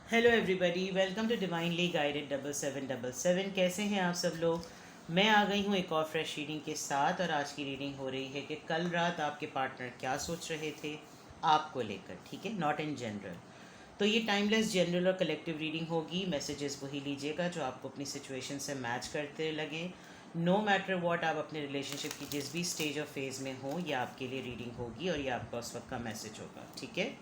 Hello everybody, welcome to divinely guided 7777। कैसे हैं आप सब लोग। मैं आ गई हूँ एक और फ्रेश रीडिंग के साथ, और आज की रीडिंग हो रही है कि कल रात आपके पार्टनर क्या सोच रहे थे आपको लेकर। ठीक है, नॉट इन जनरल। तो ये टाइमलेस जनरल और कलेक्टिव रीडिंग होगी। मैसेजेस वही लीजिएगा जो आपको अपनी सिचुएशन से मैच करते लगे। नो मैटर वॉट, आप अपने रिलेशनशिप की जिस भी स्टेज और फेज़ में हो, ये आपके लिए रीडिंग होगी और ये आपका उस वक्त का मैसेज होगा। ठीक है,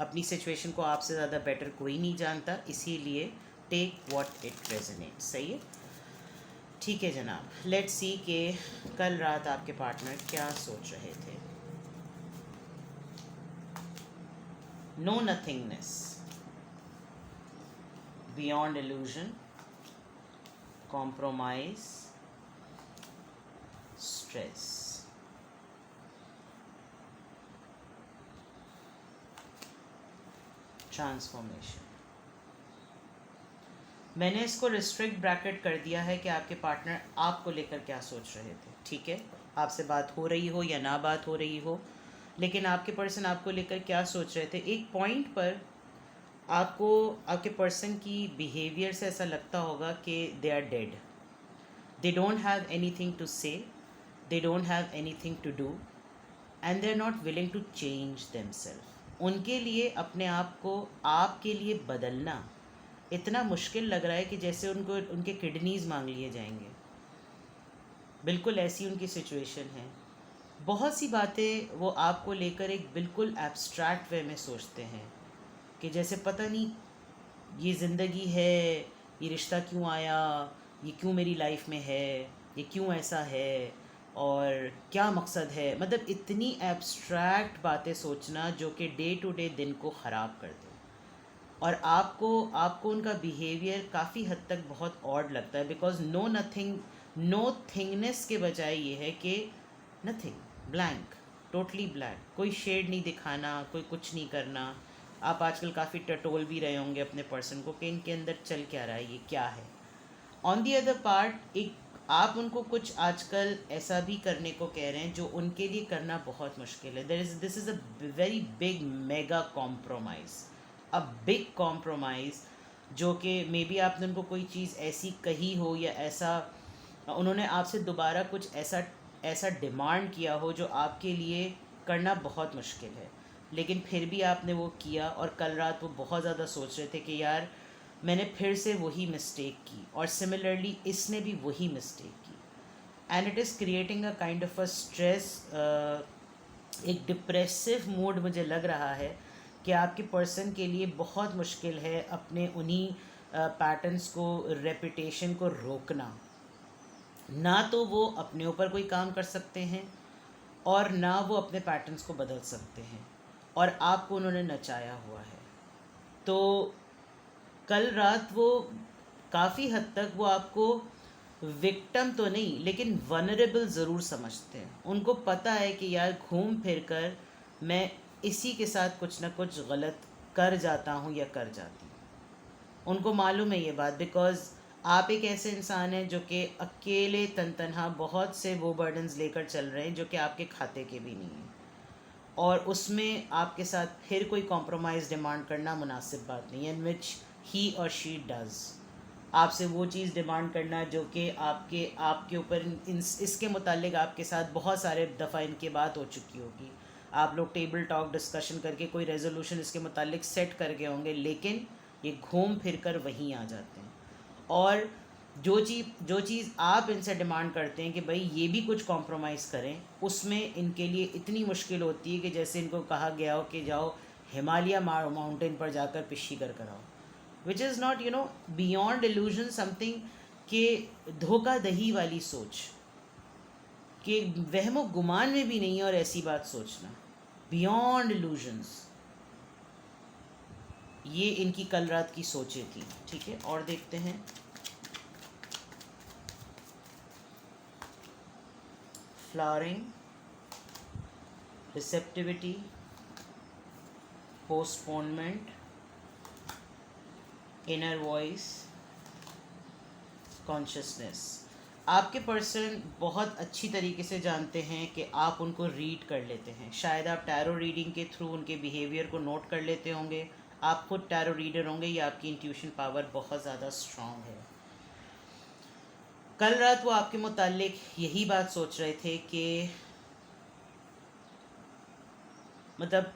अपनी सिचुएशन को आपसे ज़्यादा बेटर कोई नहीं जानता, इसीलिए टेक व्हाट इट रेजोनेट। सही है, ठीक है जनाब। लेट्स सी कि कल रात आपके पार्टनर क्या सोच रहे थे। No nothingness, beyond illusion, compromise, stress. Transformation. मैंने इसको रिस्ट्रिक्ट ब्रैकेट कर दिया है कि आपके पार्टनर आपको लेकर क्या सोच रहे थे। ठीक है, आपसे बात हो रही हो या ना बात हो रही हो, लेकिन आपके पर्सन आपको लेकर क्या सोच रहे थे। एक पॉइंट पर आपको आपके पर्सन की बिहेवियर से ऐसा लगता होगा कि they are dead, they don't have anything to say, they don't have anything to do, and they are not willing to change themselves. उनके लिए अपने आप को आपके लिए बदलना इतना मुश्किल लग रहा है कि जैसे उनको उनके किडनीज़ मांग लिए जाएंगे। बिल्कुल ऐसी उनकी सिचुएशन है। बहुत सी बातें वो आपको लेकर एक बिल्कुल एब्स्ट्रैक्ट वे में सोचते हैं कि जैसे पता नहीं ये ज़िंदगी है, ये रिश्ता क्यों आया, ये क्यों मेरी लाइफ में है, ये क्यों ऐसा है, और क्या मकसद है। मतलब इतनी एब्स्ट्रैक्ट बातें सोचना जो कि डे टू डे दिन को ख़राब कर दे। और आपको आपको उनका बिहेवियर काफ़ी हद तक बहुत ऑड लगता है, बिकॉज नो थिंगनेस के बजाय ये है कि नथिंग, ब्लैंक, टोटली ब्लैंक, कोई शेड नहीं दिखाना, कोई कुछ नहीं करना। आप आजकल काफ़ी टटोल भी रहे होंगे अपने पर्सन को कि इनके अंदर चल क्या रहा है, ये क्या है। ऑन दी अदर पार्ट, एक आप उनको कुछ आजकल ऐसा भी करने को कह रहे हैं जो उनके लिए करना बहुत मुश्किल है। This is a very big mega compromise, a big compromise, जो कि मे बी आपने उनको कोई चीज़ ऐसी कही हो या ऐसा उन्होंने आपसे दोबारा कुछ ऐसा ऐसा डिमांड किया हो जो आपके लिए करना बहुत मुश्किल है, लेकिन फिर भी आपने वो किया। और कल रात वो बहुत ज़्यादा सोच रहे थे कि यार मैंने फिर से वही मिस्टेक की, और सिमिलरली इसने भी वही मिस्टेक की। And it is creating a kind of a stress, एक डिप्रेसिव मूड मुझे लग रहा है कि आपके पर्सन के लिए बहुत मुश्किल है अपने उन्हीं पैटर्न्स को, रेपुटेशन को रोकना। ना तो वो अपने ऊपर कोई काम कर सकते हैं, और ना वो अपने पैटर्न्स को बदल सकते हैं, और आपको उन्होंने नचाया हुआ है। तो कल रात वो काफ़ी हद तक वो आपको विक्टिम तो नहीं लेकिन वनरेबल ज़रूर समझते हैं। उनको पता है कि यार घूम फिर कर मैं इसी के साथ कुछ ना कुछ गलत कर जाता हूँ या कर जाती हूँ। उनको मालूम है ये बात, बिकॉज़ आप एक ऐसे इंसान हैं जो कि अकेले तनहा बहुत से वो बर्डन्स लेकर चल रहे हैं जो कि आपके खाते के भी नहीं हैं, और उसमें आपके साथ फिर कोई कॉम्प्रोमाइज़ डिमांड करना मुनासिब बात नहीं है, इन विच ही और शी डज़। आपसे वो चीज़ डिमांड करना जो कि आपके आपके ऊपर इसके मुतालिक आपके साथ बहुत सारे दफ़ा इनके बात हो चुकी होगी। आप लोग टेबल टॉक डिस्कशन करके कोई रेजोल्यूशन इसके मुतालिक सेट कर गए होंगे, लेकिन ये घूम फिर कर वहीं आ जाते हैं। और जो चीज़ आप इनसे डिमांड करते हैं कि भाई ये भी कुछ कॉम्प्रोमाइज़ करें, उसमें इनके लिए इतनी मुश्किल होती है कि जैसे इनको कहा गया हो कि जाओ हिमालय माउंटेन पर जाकर पिशी कर कराओ, which is not beyond illusion something, के धोखा दही वाली सोच कि वहमो गुमान में भी नहीं है, और ऐसी बात सोचना बियॉन्ड इल्यूजन्स। ये इनकी कल रात की सोचें थी। ठीक है, और देखते हैं। Flowering, receptivity, postponement, inner voice, consciousness. आपके पर्सन बहुत अच्छी तरीके से जानते हैं कि आप उनको रीड कर लेते हैं। शायद आप टैरो रीडिंग के थ्रू उनके बिहेवियर को नोट कर लेते होंगे, आप खुद टैरो रीडर होंगे या आपकी इंट्यूशन पावर बहुत ज़्यादा स्ट्रॉन्ग है। कल रात वो आपके मुताल्लिक यही बात सोच रहे थे कि मतलब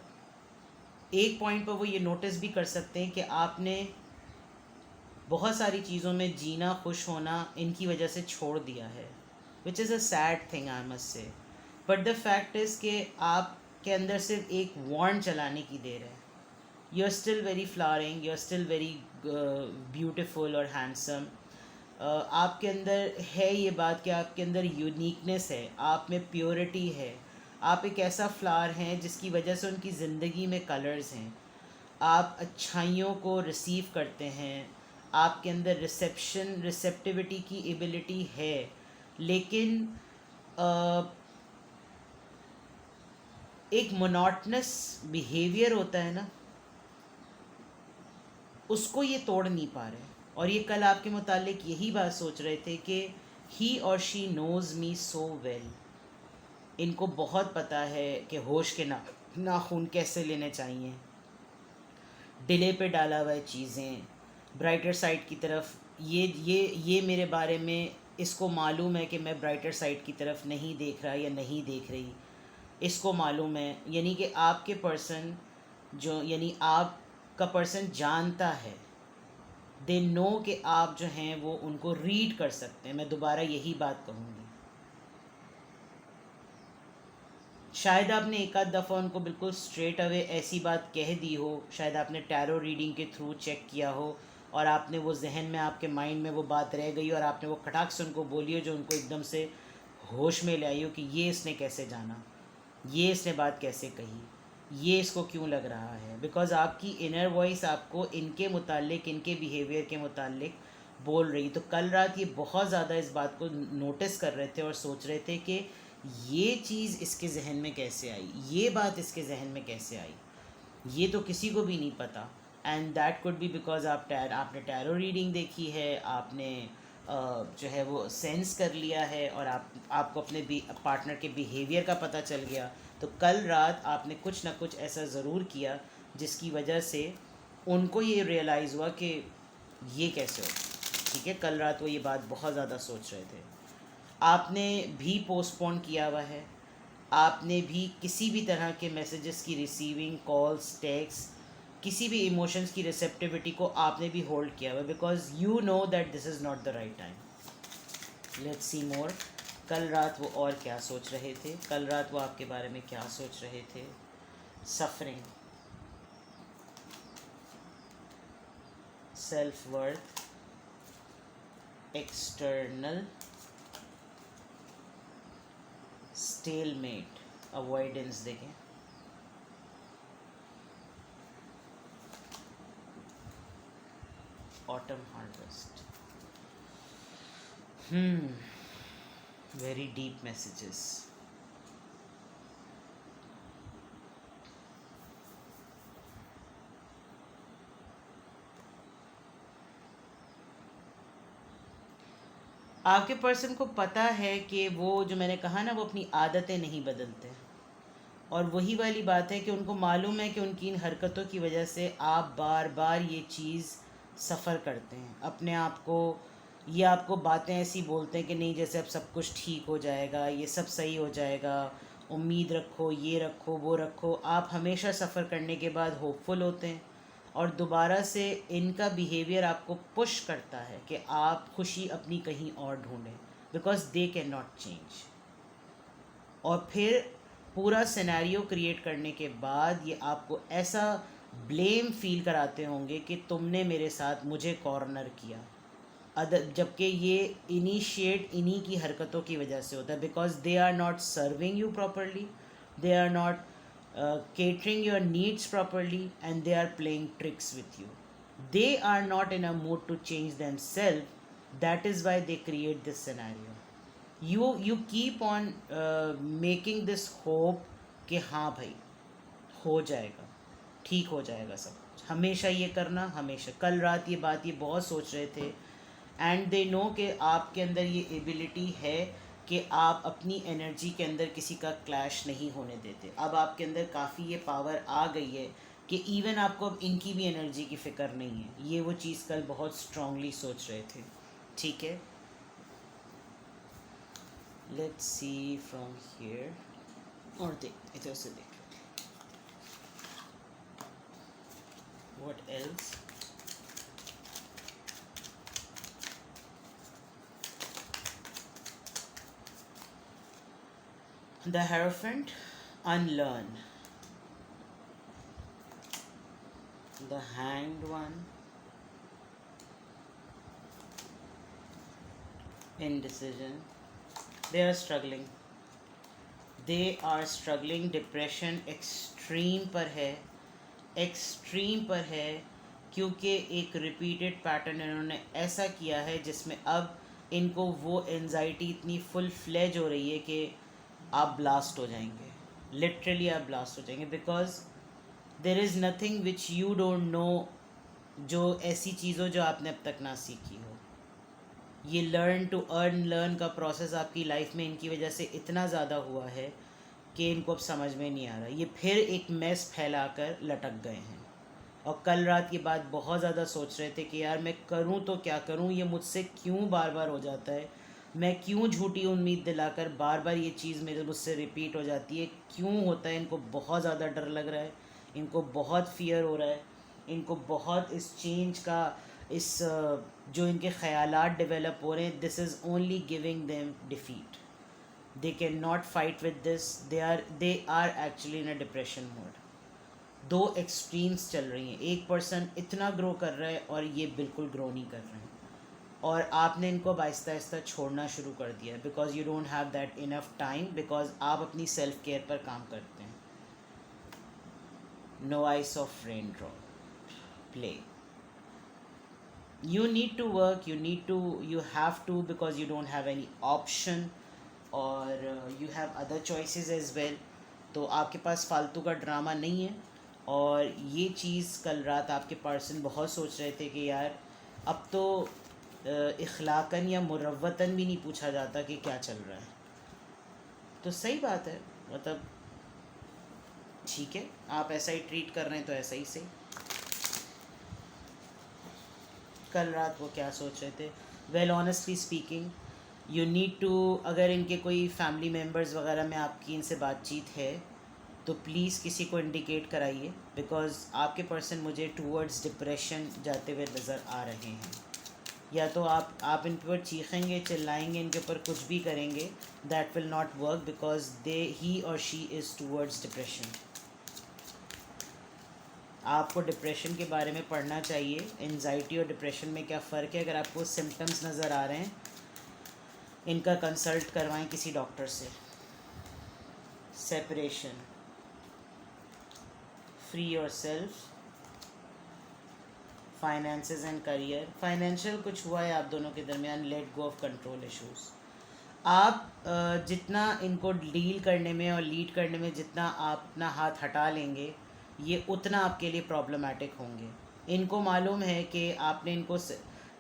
एक पॉइंट पर वो ये नोटिस भी कर सकते हैं कि आपने बहुत सारी चीज़ों में जीना, खुश होना इनकी वजह से छोड़ दिया है, which is a sad thing I must say. But the fact is कि आपके अंदर सिर्फ एक वांट चलाने की देर है। You are still very flowering, you are still very beautiful और हैंडसम। आपके अंदर है ये बात कि आपके अंदर यूनिकनेस है, आप में प्योरिटी है, आप एक ऐसा फ्लावर हैं जिसकी वजह से उनकी ज़िंदगी में कलर्स हैं। आप अच्छाइयों को रिसीव करते हैं, आपके अंदर रिसेप्टिविटी की एबिलिटी है, लेकिन एक मोनोटनस बिहेवियर होता है ना, उसको ये तोड़ नहीं पा रहे। और ये कल आपके मुतालिक यही बात सोच रहे थे कि ही और she knows me so well. इनको बहुत पता है कि होश के नाखून कैसे लेने चाहिए, डिले पे डाला हुआ है चीज़ें, ब्राइटर साइड की तरफ। ये मेरे बारे में इसको मालूम है कि मैं ब्राइटर साइड की तरफ नहीं देख रहा या नहीं देख रही, इसको मालूम है। यानी कि आपके पर्सन जो, यानी आपका पर्सन जानता है, दे नो कि आप जो हैं वो उनको रीड कर सकते हैं। मैं दोबारा यही बात कहूँगी। शायद आपने एक आध दफ़ा उनको बिल्कुल स्ट्रेट अवे ऐसी बात कह दी हो, शायद आपने टैरो रीडिंग के थ्रू चेक किया हो और आपने वो जहन में, आपके माइंड में वो बात रह गई और आपने वो खटाक से उनको बोली हो जो उनको एकदम से होश में ले आई हो कि ये इसने कैसे जाना, ये इसने बात कैसे कही, ये इसको क्यों लग रहा है। बिकॉज़ आपकी इनर वॉइस आपको इनके मुतालिक, इनके बिहेवियर के मुतालिक बोल रही। तो कल रात ये बहुत ज़्यादा इस बात को नोटिस कर रहे थे और सोच रहे थे कि ये चीज़ इसके जहन में कैसे आई, ये बात इसके जहन में कैसे आई, ये तो किसी को भी नहीं पता। And that could be because आपने टैरो रीडिंग देखी है, आपने जो है वो सेंस कर लिया है और आपको अपने पार्टनर के बिहेवियर का पता चल गया। तो कल रात आपने कुछ ना कुछ ऐसा ज़रूर किया जिसकी वजह से उनको ये रियलाइज़ हुआ कि ये कैसे हो। ठीक है, कल रात वो ये बात बहुत ज़्यादा सोच रहे थे। आपने भी पोस्टपोन किया हुआ है, आपने भी किसी भी तरह के मैसेजेस की रिसीविंग, कॉल्स, टेक्स्ट, किसी भी इमोशंस की रिसेप्टिविटी को आपने भी होल्ड किया हुआ है, because you know that this is not the right time. Let's see more. कल रात वो और क्या सोच रहे थे, कल रात वो आपके बारे में क्या सोच रहे थे। Suffering, self worth, external, stalemate, avoidance देखें। Autumn harvest. Very deep messages. आपके पर्सन को पता है कि वो, जो मैंने कहा ना, वो अपनी आदतें नहीं बदलते। और वही वाली बात है कि उनको मालूम है कि उनकी इन हरकतों की वजह से आप बार बार ये चीज़ सफ़र करते हैं अपने आप को। ये आपको बातें ऐसी बोलते हैं कि नहीं, जैसे अब सब कुछ ठीक हो जाएगा, ये सब सही हो जाएगा, उम्मीद रखो, ये रखो, वो रखो। आप हमेशा सफ़र करने के बाद होपफुल होते हैं और दोबारा से इनका बिहेवियर आपको पुश करता है कि आप खुशी अपनी कहीं और ढूंढें, because they can not change. और फिर पूरा सिनेरियो क्रिएट करने के बाद ये आपको ऐसा ब्लेम फील कराते होंगे कि तुमने मेरे साथ मुझे कॉर्नर किया, जबकि ये इनिशिएट इन्हीं की हरकतों की वजह से होता है। Because they are not serving you properly, they are not catering your needs properly, and they are playing tricks with you. They are not in a mood to change themselves. That is why they create this scenario. You keep on making this hope कि हाँ भाई हो जाएगा, ठीक हो जाएगा सब कुछ। हमेशा ये करना, हमेशा। कल रात ये बात ये बहुत सोच रहे थे। एंड दे नो कि आपके अंदर ये एबिलिटी है कि आप अपनी एनर्जी के अंदर किसी का क्लैश नहीं होने देते। अब आपके अंदर काफ़ी ये पावर आ गई है कि इवन आपको अब इनकी भी एनर्जी की फ़िक्र नहीं है। ये वो चीज़ कल बहुत स्ट्रांगली सोच रहे थे। ठीक है, लेट्स सी फ्रॉम हियर, और देख इधर से देख what else. The hierophant, unlearn, the hanged one, indecision. They are struggling, depression extreme पर है, एक्सट्रीम पर है, क्योंकि एक रिपीटेड पैटर्न इन्होंने ऐसा किया है जिसमें अब इनको वो एंजाइटी इतनी फुल फ्लेज हो रही है कि आप ब्लास्ट हो जाएंगे, लिटरली आप ब्लास्ट हो जाएंगे, because there is nothing which you don't know, जो ऐसी चीज़ों जो आपने अब तक ना सीखी हो। ये लर्न टू अर्न लर्न का प्रोसेस आपकी लाइफ में इनकी वजह से इतना ज़्यादा हुआ है कि इनको अब समझ में नहीं आ रहा। ये फिर एक मेस फैलाकर लटक गए हैं, और कल रात की बात बहुत ज़्यादा सोच रहे थे कि यार मैं करूं तो क्या करूं, ये मुझसे क्यों बार बार हो जाता है, मैं क्यों झूठी उम्मीद दिलाकर बार बार ये चीज़ मेरे मुझसे रिपीट हो जाती है, क्यों होता है। इनको बहुत ज़्यादा डर लग रहा है, इनको बहुत फियर हो रहा है, इनको बहुत इस चेंज का, इस जो इनके ख़यालात डेवलप हो रहे हैं, this is only giving them defeat. They can not fight with this, they are actually in a depression mode. दो एक्सट्रीम्स चल रही हैं, एक पर्सन इतना ग्रो कर रहा है और ये बिल्कुल ग्रो नहीं कर रहे हैं, और आपने इनको अब आहिस्ता आहिस्ता छोड़ना शुरू कर दिया है, because you don't have that enough time, because आप अपनी सेल्फ केयर पर काम करते हैं। No ice of rain drop, play, you need to work, you have to, because you don't have any option, or you have other choices as well. तो आपके पास फालतू का ड्रामा नहीं है। और ये चीज़ कल रात आपके पर्सन बहुत सोच रहे थे कि यार अब तो इखलाकन या मुरव्वतन भी नहीं पूछा जाता कि क्या चल रहा है। तो सही बात है, मतलब ठीक है, आप ऐसा ही ट्रीट कर रहे हैं तो ऐसा ही सही। कल रात वो क्या सोच रहे थे, well honestly speaking, you need to, अगर इनके कोई फैमिली मेम्बर्स वगैरह में आपकी इनसे बातचीत है तो प्लीज़ किसी को इंडिकेट कराइए, बिकॉज आपके पर्सन मुझे टूवर्ड्स डिप्रेशन जाते हुए नज़र आ रहे हैं। या तो आप इन पर चीखेंगे, चिल्लाएंगे, इनके ऊपर कुछ भी करेंगे, that will not work, because he और शी इज़ टूवर्ड्स डिप्रेशन। आपको डिप्रेशन के बारे में पढ़ना चाहिए, एंजाइटी और डिप्रेशन में क्या फ़र्क है। अगर आपको सिम्टम्स नज़र आ रहे हैं, इनका कंसल्ट करवाएं किसी डॉक्टर से। Separation, free yourself, finances and career, financial कुछ हुआ है आप दोनों के दरमियान, let go of control issues. आप जितना इनको डील करने में और लीड करने में जितना आप अपना हाथ हटा लेंगे, ये उतना आपके लिए प्रॉब्लमेटिक होंगे। इनको मालूम है कि आपने इनको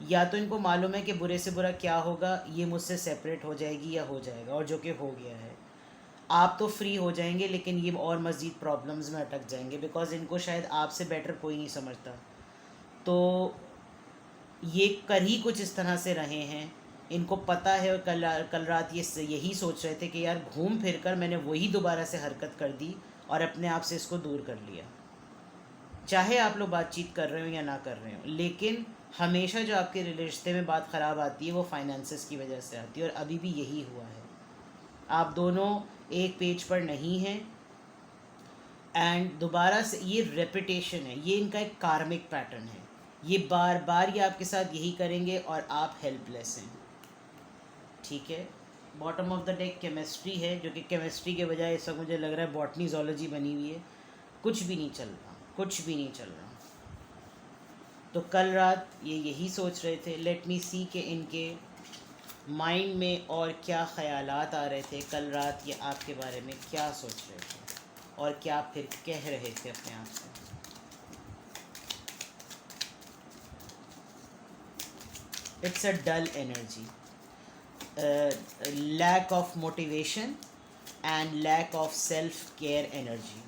या तो इनको मालूम है कि बुरे से बुरा क्या होगा, ये मुझसे सेपरेट हो जाएगी या हो जाएगा, और जो कि हो गया है। आप तो फ्री हो जाएंगे, लेकिन ये और मज़ीद प्रॉब्लम्स में अटक जाएंगे, बिकॉज इनको शायद आपसे बेटर कोई नहीं समझता। तो ये कर ही कुछ इस तरह से रहे हैं, इनको पता है। और कल रात ये यही सोच रहे थे कि यार घूम फिर कर मैंने वही दोबारा से हरकत कर दी और अपने आप से इसको दूर कर लिया। चाहे आप लोग बातचीत कर रहे हो या ना कर रहे हो, लेकिन हमेशा जो आपके रिश्ते में बात ख़राब आती है वो फाइनेंसेस की वजह से आती है, और अभी भी यही हुआ है। आप दोनों एक पेज पर नहीं हैं, एंड दोबारा से ये रेपिटेशन है, ये इनका एक कार्मिक पैटर्न है। ये बार बार ये आपके साथ यही करेंगे और आप हेल्पलेस हैं। ठीक है, bottom of the deck chemistry है, जो कि केमिस्ट्री के बजाय इस वक्त मुझे लग रहा है बॉटनी जोलॉजी बनी हुई है। कुछ भी नहीं चल रहा, कुछ भी नहीं चल रहा। तो कल रात ये यही सोच रहे थे। लेट मी सी कि इनके माइंड में और क्या ख़यालात आ रहे थे। कल रात ये आपके बारे में क्या सोच रहे थे और क्या फिर कह रहे थे अपने आप से। It's a dull energy, lack of motivation and lack of self care energy.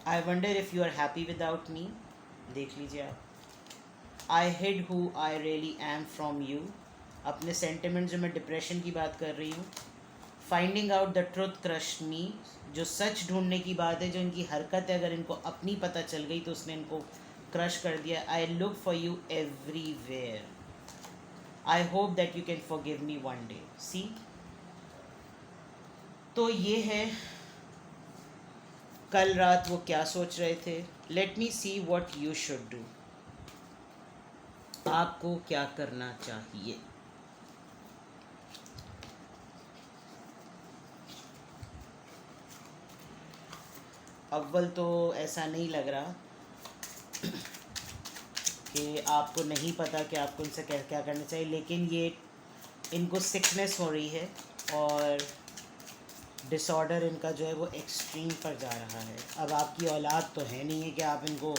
I wonder if you are happy without me, देख लीजिए आप। I hid who I really am from you, अपने सेंटिमेंट जो मैं डिप्रेशन की बात कर रही हूँ। Finding out the truth crushed me, जो सच ढूंढने की बात है, जो इनकी हरकत है, अगर इनको अपनी पता चल गई तो उसने इनको क्रश कर दिया। I look for you everywhere, I hope that you can forgive me one day. See, तो ये है कल रात वो क्या सोच रहे थे। Let me see what you should do, आपको क्या करना चाहिए। अव्वल तो ऐसा नहीं लग रहा कि आपको नहीं पता कि आपको इनसे क्या क्या करना चाहिए, लेकिन ये इनको सिकनेस हो रही है और डिसऑर्डर इनका जो है वो एक्सट्रीम पर जा रहा है। अब आपकी औलाद तो है नहीं है कि आप इनको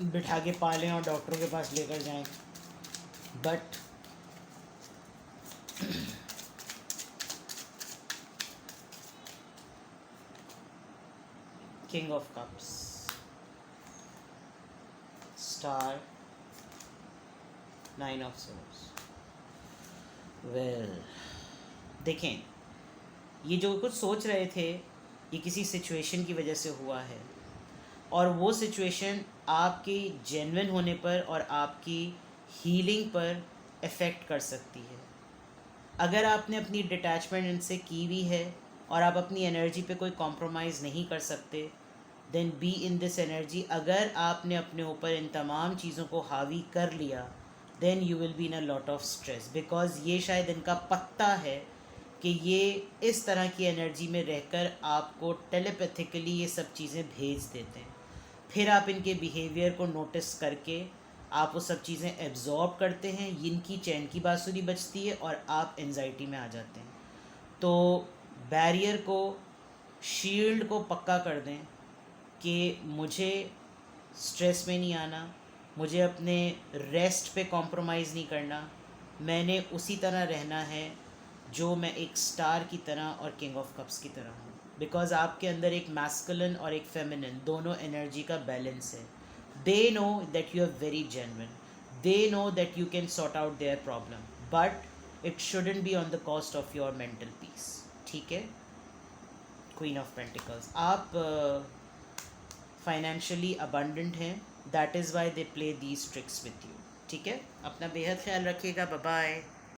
बिठा के पालें और डॉक्टरों के पास लेकर जाएं, but king of cups, star, 9 of swords. Well, देखें, ये जो कुछ सोच रहे थे ये किसी सिचुएशन की वजह से हुआ है, और वो सिचुएशन आपकी जेन्युइन होने पर और आपकी हीलिंग पर इफ़ेक्ट कर सकती है। अगर आपने अपनी डिटैचमेंट इनसे की हुई है और आप अपनी एनर्जी पे कोई कॉम्प्रोमाइज़ नहीं कर सकते, then be in this energy. अगर आपने अपने ऊपर इन तमाम चीज़ों को हावी कर लिया, then you will be in a lot of stress, because ये शायद इनका पत्ता है कि ये इस तरह की एनर्जी में रहकर आपको टेलीपैथिकली ये सब चीज़ें भेज देते हैं। फिर आप इनके बिहेवियर को नोटिस करके आप वो सब चीज़ें एब्जॉर्ब करते हैं, इनकी चैन की बांसुरी बजती है और आप एंजाइटी में आ जाते हैं। तो बैरियर को, शील्ड को पक्का कर दें कि मुझे स्ट्रेस में नहीं आना, मुझे अपने रेस्ट पे कॉम्प्रोमाइज़ नहीं करना, मैंने उसी तरह रहना है जो मैं एक स्टार की तरह और किंग ऑफ कप्स की तरह हूँ। बिकॉज आपके अंदर एक मैस्कुलिन और एक फेमिनिन दोनों एनर्जी का बैलेंस है। They know that you are very genuine, they know that you can sort out their problem, but it shouldn't be on the cost of your mental peace. ठीक है, queen of pentacles, आप financially abundant हैं, that is why they play these tricks with you. ठीक है, अपना बेहद ख्याल रखिएगा, बाय बाय।